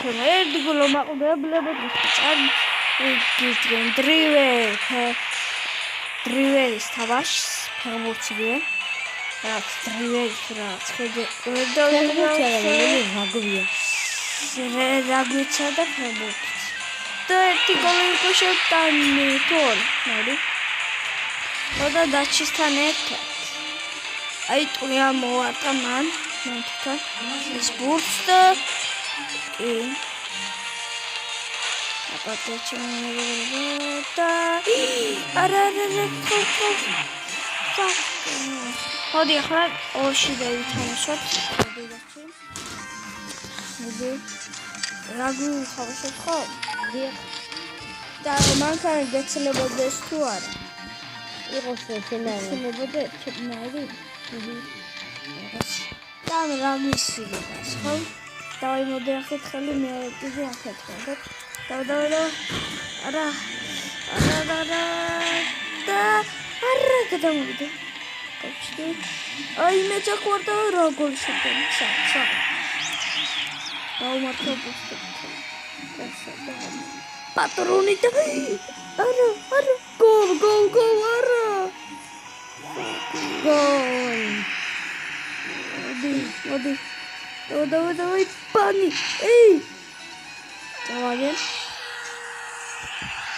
ხომ ერთი გოლო მაყურებელები წარდგენ დრივერის თამაშს ფეხბურთზე რაც დრივერის რაც ხედე რაგვიცა და ფეხბურთი და ერთი გოლი იყო შეტანი თორ მოდი და დაჩისთან ერთად აი ტყია მოვარტა მან თვითონ ეს ბურთს და კი აპატეჩონერდა არა მოდი ახლა ორში დავითამაშოთ მოდი რაგუ ხავშოთ ხო და მანქანა გეცლებოდეს თუ არა იყოს შეიძლება ჩებნარი და რამისილებას ხო დავაი მოდი ახეთ ხელი მე კიდე ახეთ ხო და არა გადამოვიდე კაცი აი მე ჩაკვარდა რა გოლი შედგენ სა დაუმართო ბუსტი პატრონი და არა გოლ არა გოლ მოდი დავაი პანი ეი დავაგე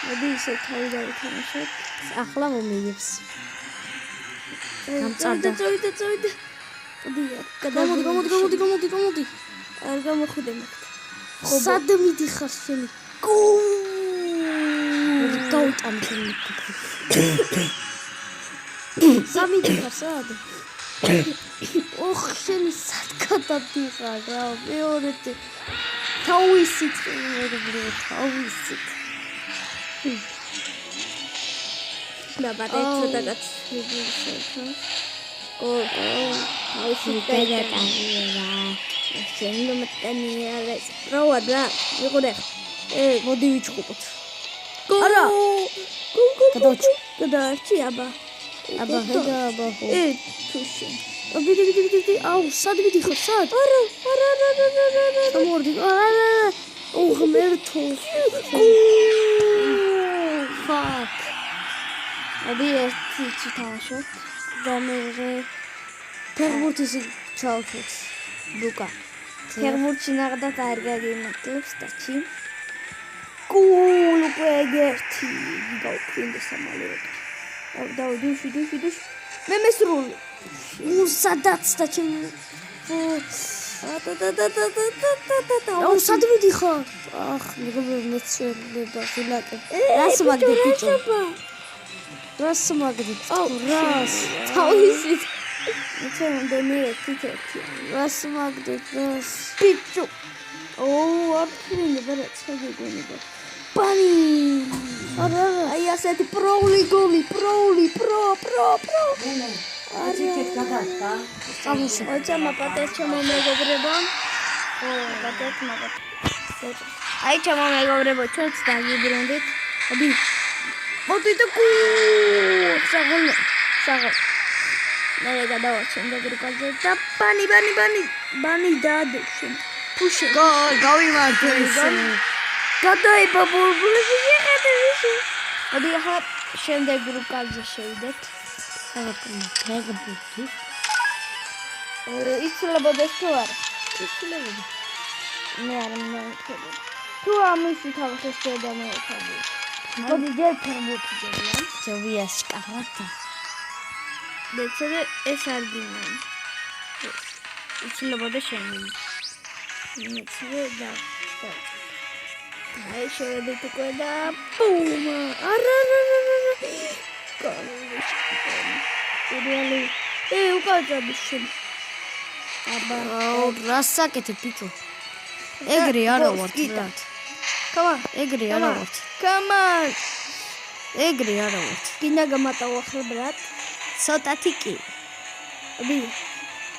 მოდი ისე თავი დავითამაშოთ ახლა მომიგებს გამწარდა წავიდე მოდი არ გამოხვიდე ხო სად მიდიხარ შენი გაუტანი სამი დიხარ სად ოხ შენი სად გადადიხარ რა მეორე თავისით და ბატეცო და გაცნობისო თავისი გადატანია შენ მომტანია რა მიყურე მოდი ვიჩხუბოთ არა გადაჩი აბა თუშენ ვიდი აუ სად ვიდიხარ სად არა სამორდი ღმერთო ფაკ აბი ერთი ჩიტაშო და მე ფეხბურთის ჩავხეთ ლუკა ფეხბურთში ნახდა კარგი მატლებს დაჩი კულ პეგერთი გავქრინდა სამალოთ და დუში მე მესრული სადაც და ჩემ აუ სად მიდიხარ ახ მეცვლება ხილაკე რას მაგდე ბიჭო რას მაგდე რას თავისით მეცემ ერთი რას მაგდე რას ბიჭო არ ხინდება რა ცაგეგონება პანი არა აი ასეთი პროული გოლი პრო არჩეთ გადასა წამოსი ოჩამა პატეჩო მომეგობრებო პატეჩმა აი ჩამო მეგობრებო ჩვენც დაგიბრუნდით მოდი და საღოლ მე გადავაჩენ და გრუპაზე და ბანი დადუშენ ფუშე გავიმართე გადაიბა ბულბული შეხედე ვისი მოდი ახლა შემდეგ გრუპაზე შევიდეთ ფეხბურთი იცლებოდეს თუ არა იცლებოდი მე არ მომხდები თუ ამისი თავის შედა მე ვხდი მოდი ჯერ ფეხბურთი ჯერიან ჯოვიას კარატა ეს არ გინდა იცლებოდეს შენი მეცე და აი შევედით უკვე და ბუმ არა უკაცაბი შენ აბა რასაკეთე ბიჭო ეგრე არა ვარ თქო კამან ეგრე არა ვარ კამან ეგრე არა ვარ გინდა გამატავა ხე ბრატ ცოტათი კი აბი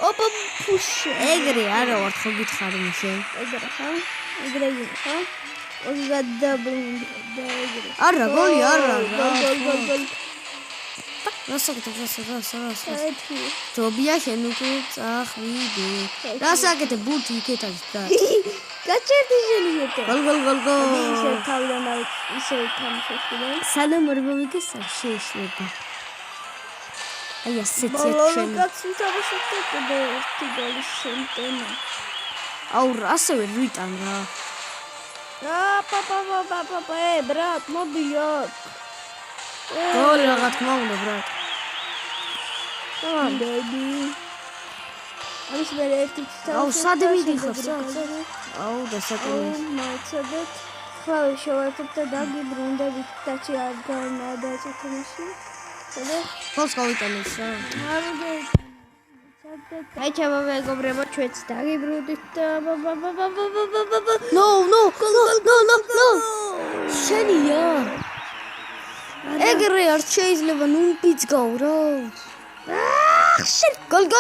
ოპა ფუშე ეგრე არა ვარ ხო გითხარი შენ ეგრე ხა ეგრე ხა ოგადაბრუნდა ეგრე არა გოლი არა გოლ რასაკეთე თობია შენ უკვე წახვიდე რასაკეთე ბურთი იქეთ არის და გაჭერდი შეიძლება. გოლ. ისე თავიდან ისე თამაშობდნენ. სანამ ორი მომიგეს შეიძლება. აი ასეთი ბოლოს კაცი თამაშობდა კიდე ერთი გოლის შემტენა. აუ ასევე ვიტან რა. პაპა, ბრატ, მოდი აქ. გოლი რა თქმა უნდა, ბრატ. ბეიბი. ამის მე ერთი თამაში. აუ სად მიდიხარ, სად? აუ დასაკრები. მოიცადეთ. ხავი შევერთებთ და დაგიბრუნდებით დაჩი არ განადაჭა თამაში. ფოს გავიტანეს რა. აი ჩემო მეგობრებო ჩვენც დაგიბრუნდით და No. შენია. ეგრე არ შეიძლება ნუ პიცგავ რა. გოლ.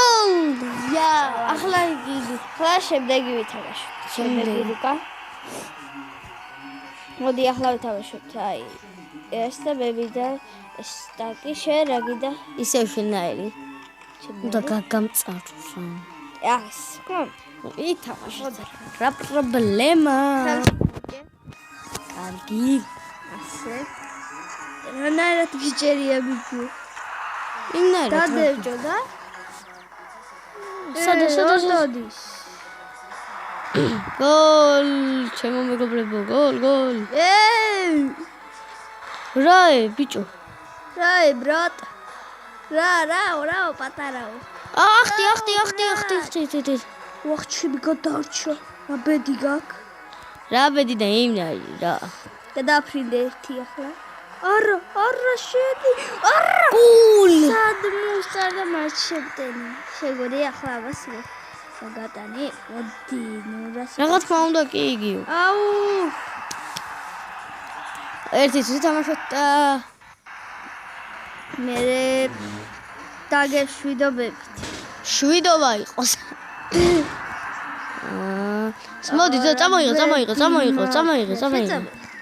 ია, ახლა იგი. ხლა შემდეგი ვითამაშოთ. შემდეგი ლუკა. მოდი ახლა ვითამაშოთ. აი ეს და ბები და ეს ტაკი შერაგი და ისევ შენაერი. და გამწაროს. ეს კომ ვითამაშოთ. რა პრობლემა? კარგი. ასე. რანაირად გიჭერია ბიჭო. იმნაირად. დადევჯო და სადა მოდის. გოლ, ჩემო მეგობრებო, გოლ. რა ბიჭო. რა ბრატ. რა პატარაო. ახტი. ვახჩები გადარჩა. აბედი გაკ. რა ბედი და იმნაირი რა. გადაფრინდე ერთი ახლა. არა შედი. არა. გოლ. სად მოსწარდა მას შემტენი. შეგოდი ახლა აბას გატანი. მოდი, ნუ რა თქმა უნდა კი იგიო. აუ. ერთი თამაშოთ და მე დაგეშვიდობებით. შვიდობა იყოს. მოდი და წამოიღო.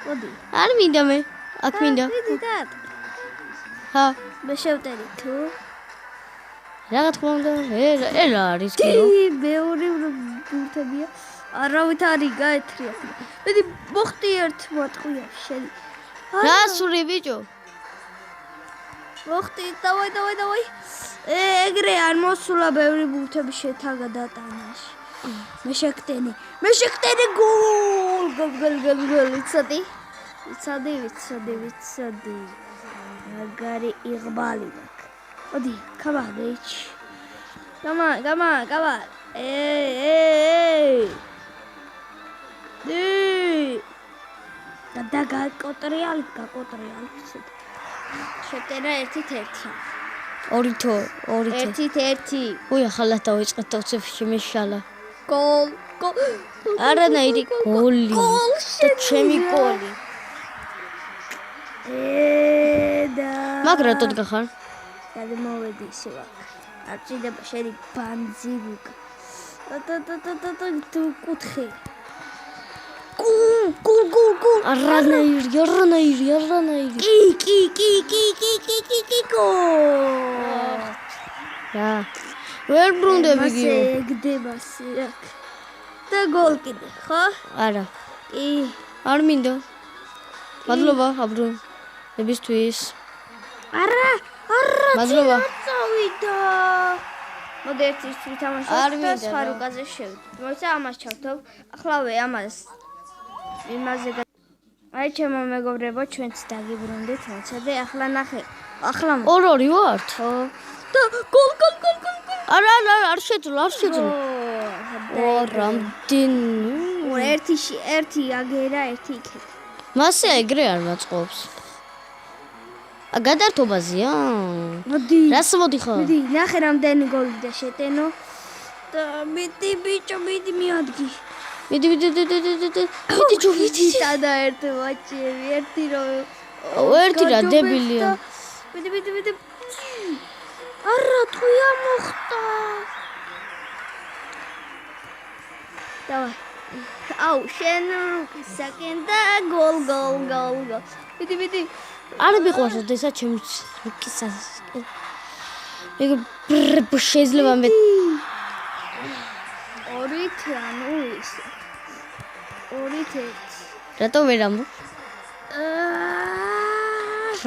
მოდი. არ მინდა მე. აქ მინდა. მიდიდად. ჰა, მე შევტერი თუ. რა თქმა უნდა. რა არის კირო? მეორე ბურთებია. არავით არის გაეთრია. მედი მოხდი ერთ მატყვია შენი. რა სული ბიჭო? მოხდი, დავაი. ეგრე არ მოსულა ბევრი ბურთები შეთავა დატანაში. მე შეგტენი გოლ. ვიცოდი. მაგარი იღბალი მაქვს. მოდი, კაბადეჩ. გამა. და გაკოტრიალი. შეტენა 1-1. 2-1. 1-1. უი ახლა დავიწყეთ დავცეფში მეშალა. გოლ. არანაირი გოლი. და ჩემი გოლი. და მაგრატოდ გახარ? გადმოვედი ისევ. არ ჭირდება შენი ბანძი ლუკა. თუ კუთხე. გულ. არანაირი. კი. გოლ. რა. ვერ ბრუნდები გიო. ასე ეგდება აქ. და გოლ კიდე, ხო? არა. კი. არ მინდა. მადლობა, აბრუნებისთვის. არა. მადლობა. წავიდა. მოდი ერთის ვითამაშოთ და სხვა რუკაზე შევიდეთ. მოიცა ამას ჩავთავ. ახლავე ამას. იმაზე აი ჩემო მეგობრებო, ჩვენც დაგიბრუნდით, მოცადე, ახლა ნახე. ახლა 2-2 ვართ. ხო. და გოლ. არა, არ შეძლო. რამდენი? ერთი აგერა, ერთი იქეთ. მასე ეგრე არ მაწყობს. გადართობაზეა? მოდი. რას მოდიხარ? მიდი, ნახე რამდენი გოლი და შეტენო. და მიდი ბიჭო, მიადგი. მიდი. სადა ერთ ვაჭერი, ერთი რა დებილია. მიდი. არა, თუია მოხდა. დავაი. აუ, შენ საკენ და გოლ. მიდი. არ მიყვარს ესა ჩემს რუკისას. ეგ შეიძლება მე 2-1 ის. 2-1. რატო ვერ ამბობ?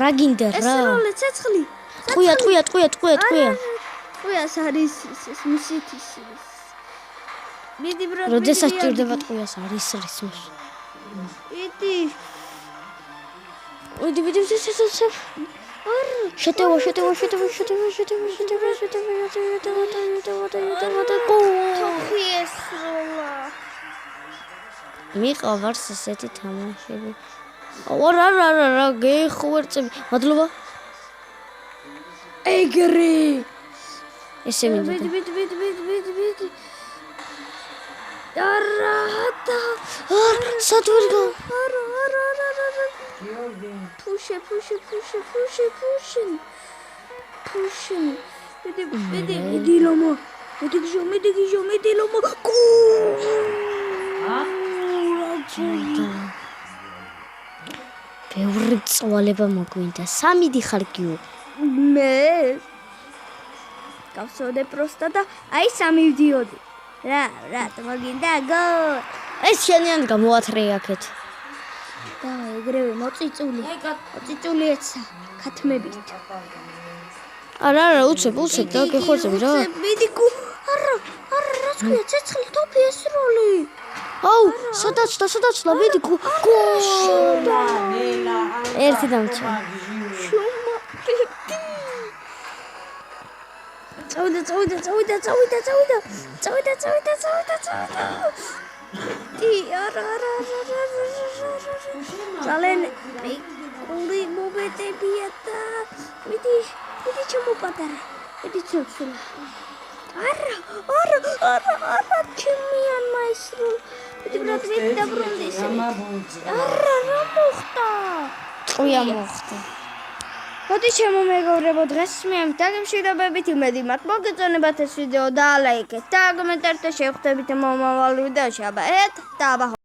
რა გინდა რა? ეს როლე ცეცხლი. ტყვია. ტყვიას არის მისითის. მიდი ბრატ. როდესაც ჭირდება ტყვიას არის რისმის. იდი. ვიდი შეტევა ტყვიას როლა. მიყავარს ესეთი თამაშები. რა გეხვერწები. მადლობა. ეგრე. ესე მინდა. ვიდი. არა. სად ვერ გა? არა. Push. Vedi l'uomo. Vedi l'uomo. ბევრი წვალება მოგვინდა. 3 დიხარ გიო. მე გავსოდე პროსტა და აი 3 ვდიოდი. რა მოგინდა გო. ეს შენიან გამოათრე აქეთ. და ეგრევე მოწიწული ეცა ქათმებით. არა უცებ და გეხორცები რა. მიდი გუ. არა რა თქვია ცეცხლი თოფი ეს როლი. აუ სადაც მიდი გუ. ერთი დამჭა. წავიდა. არა. ძალიან პიკული მომენტებია და მიდი ჩამოპატარა. მიდი ცოცხლა. არა ჩემიან მაისრულ. მიდი ბრატ დაბრუნდეს. არა რა მოხდა? ტყვია მოხდა. მოდი ჩემო მეგობრებო, დღეს მე ამ დაგემშვიდობებით იმედი მაქვს მოგეწონებათ ეს ვიდეო და ლაიქეთ და კომენტარით შევხვდებით მომავალ ვიდეოში. აბა, და აბა